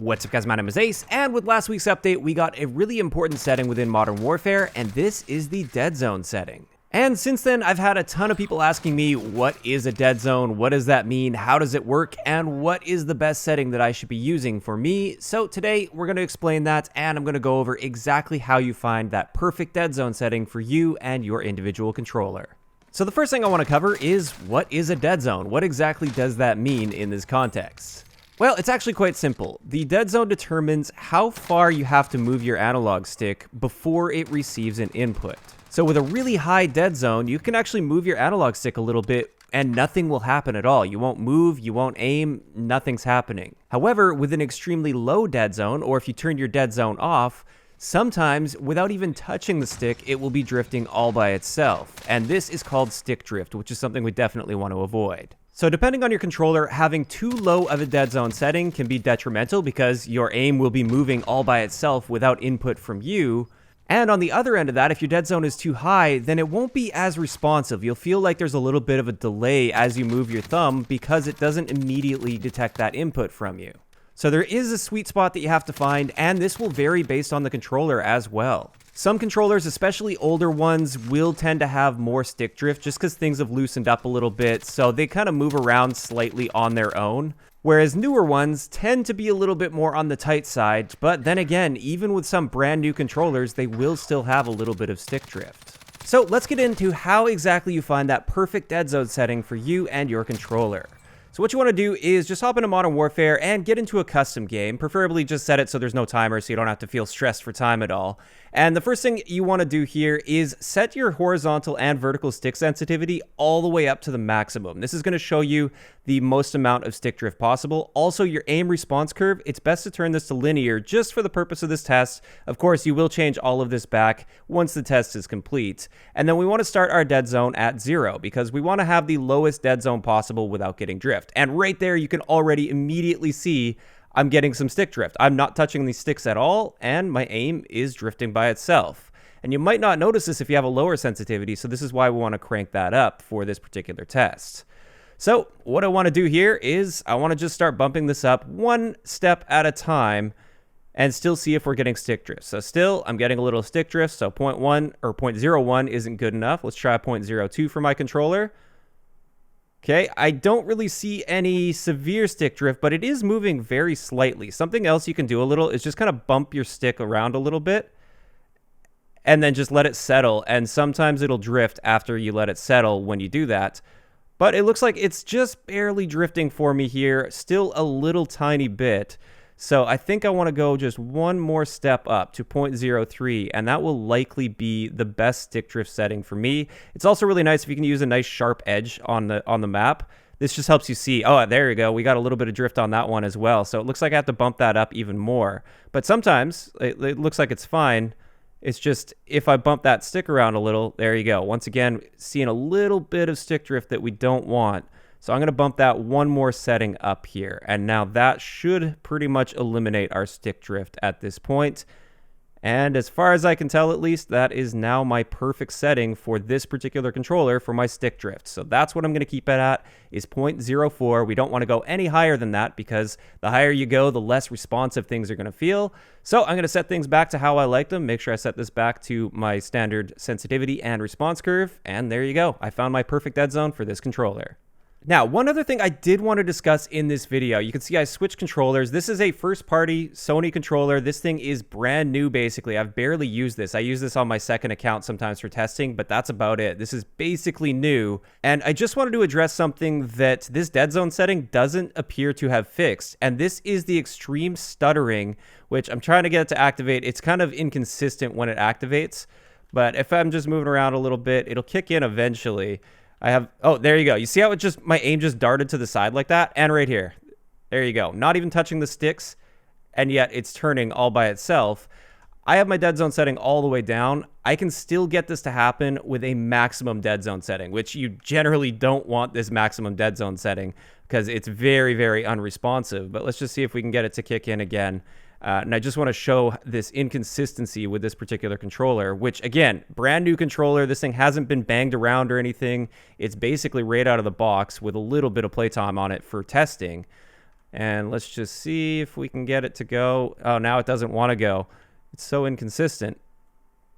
What's up guys, my name is Ace, and with last week's update, we got a really important setting within Modern Warfare, and this is the Deadzone setting. And since then, I've had a ton of people asking me, what is a Deadzone, what does that mean, how does it work, and what is the best setting that I should be using for me? So today, we're going to explain that, and I'm going to go over exactly how you find that perfect Deadzone setting for you and your individual controller. So the first thing I want to cover is, what is a Deadzone? What exactly does that mean in this context? Well, it's actually quite simple. The Deadzone determines how far you have to move your analog stick before it receives an input. So with a really high Deadzone, you can actually move your analog stick a little bit and nothing will happen at all. You won't move, you won't aim, nothing's happening. However, with an extremely low Deadzone, or if you turn your Deadzone off, sometimes, without even touching the stick, it will be drifting all by itself. And this is called stick drift, which is something we definitely want to avoid. So depending on your controller, having too low of a Deadzone setting can be detrimental because your aim will be moving all by itself without input from you. And on the other end of that, if your Deadzone is too high, then it won't be as responsive. You'll feel like there's a little bit of a delay as you move your thumb because it doesn't immediately detect that input from you. So there is a sweet spot that you have to find, and this will vary based on the controller as well. Some controllers, especially older ones, will tend to have more stick drift just because things have loosened up a little bit, so they kind of move around slightly on their own. Whereas newer ones tend to be a little bit more on the tight side, but then again, even with some brand new controllers, they will still have a little bit of stick drift. So let's get into how exactly you find that perfect Deadzone setting for you and your controller. So what you want to do is just hop into Modern Warfare and get into a custom game. Preferably just set it so there's no timer so you don't have to feel stressed for time at all. And the first thing you want to do here is set your horizontal and vertical stick sensitivity all the way up to the maximum. This is going to show you the most amount of stick drift possible. Also, your aim response curve, it's best to turn this to linear just for the purpose of this test. Of course, you will change all of this back once the test is complete. And then we want to start our Deadzone at 0 because we want to have the lowest Deadzone possible without getting drift. And right there, you can already immediately see I'm getting some stick drift. I'm not touching these sticks at all, and my aim is drifting by itself. And you might not notice this if you have a lower sensitivity, so this is why we want to crank that up for this particular test. So what I want to do here is I want to just start bumping this up one step at a time and still see if we're getting stick drift. So still, I'm getting a little stick drift, so 0.1 or 0.01 isn't good enough. Let's try 0.02 for my controller. Okay, I don't really see any severe stick drift, but it is moving very slightly. Something else you can do a little is just kind of bump your stick around a little bit and then just let it settle. And sometimes it'll drift after you let it settle when you do that. But it looks like it's just barely drifting for me here, still a little tiny bit. So I think I want to go just one more step up to 0.03, and that will likely be the best stick drift setting for me. It's also really nice if you can use a nice sharp edge on the map. This just helps you see, oh, there you go. We got a little bit of drift on that one as well. So it looks like I have to bump that up even more. But sometimes it looks like it's fine. It's just if I bump that stick around a little, there you go. Once again, seeing a little bit of stick drift that we don't want. So I'm going to bump that one more setting up here. And now that should pretty much eliminate our stick drift at this point. And as far as I can tell, at least, that is now my perfect setting for this particular controller for my stick drift. So that's what I'm going to keep it at, is 0.04. We don't want to go any higher than that because the higher you go, the less responsive things are going to feel. So I'm going to set things back to how I like them. Make sure I set this back to my standard sensitivity and response curve. And there you go. I found my perfect Deadzone for this controller. Now, one other thing I did want to discuss in this video, you can see I switched controllers. This is a first-party Sony controller. This thing is brand new, basically. I've barely used this. I use this on my second account sometimes for testing, but that's about it. This is basically new, and I just wanted to address something that this Deadzone setting doesn't appear to have fixed, and this is the extreme stuttering, which I'm trying to get it to activate. It's kind of inconsistent when it activates, but if I'm just moving around a little bit, it'll kick in eventually. Oh, there you go. You see how my aim just darted to the side like that? And right here. There you go. Not even touching the sticks, and yet it's turning all by itself. I have my Deadzone setting all the way down. I can still get this to happen with a maximum Deadzone setting, which you generally don't want this maximum Deadzone setting because it's very, very unresponsive. But let's just see if we can get it to kick in again. And I just want to show this inconsistency with this particular controller, which, again, brand new controller. This thing hasn't been banged around or anything. It's basically right out of the box with a little bit of playtime on it for testing. And let's just see if we can get it to go. Oh, now it doesn't want to go. It's so inconsistent.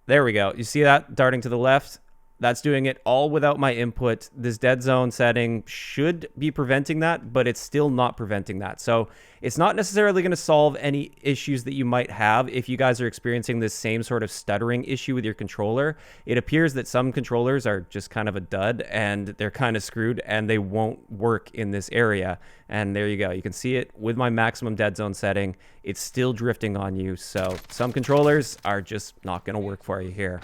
There we go. You see that darting to the left? That's doing it all without my input. This dead zone setting should be preventing that, but it's still not preventing that. So it's not necessarily going to solve any issues that you might have if you guys are experiencing this same sort of stuttering issue with your controller. It appears that some controllers are just kind of a dud and they're kind of screwed and they won't work in this area. And there you go. You can see it with my maximum dead zone setting. It's still drifting on you. So some controllers are just not going to work for you here.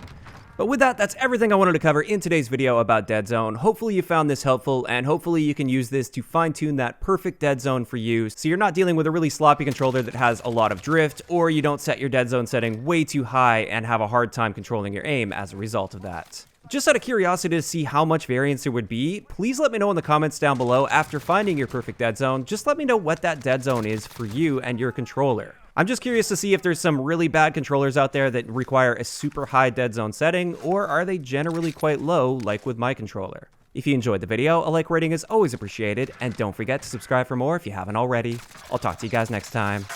But with that, that's everything I wanted to cover in today's video about Deadzone. Hopefully you found this helpful, and hopefully you can use this to fine-tune that perfect dead zone for you, so you're not dealing with a really sloppy controller that has a lot of drift, or you don't set your dead zone setting way too high and have a hard time controlling your aim as a result of that. Just out of curiosity to see how much variance there would be, please let me know in the comments down below after finding your perfect dead zone. Just let me know what that dead zone is for you and your controller. I'm just curious to see if there's some really bad controllers out there that require a super high dead zone setting, or are they generally quite low like with my controller? If you enjoyed the video, a like rating is always appreciated, and don't forget to subscribe for more if you haven't already. I'll talk to you guys next time.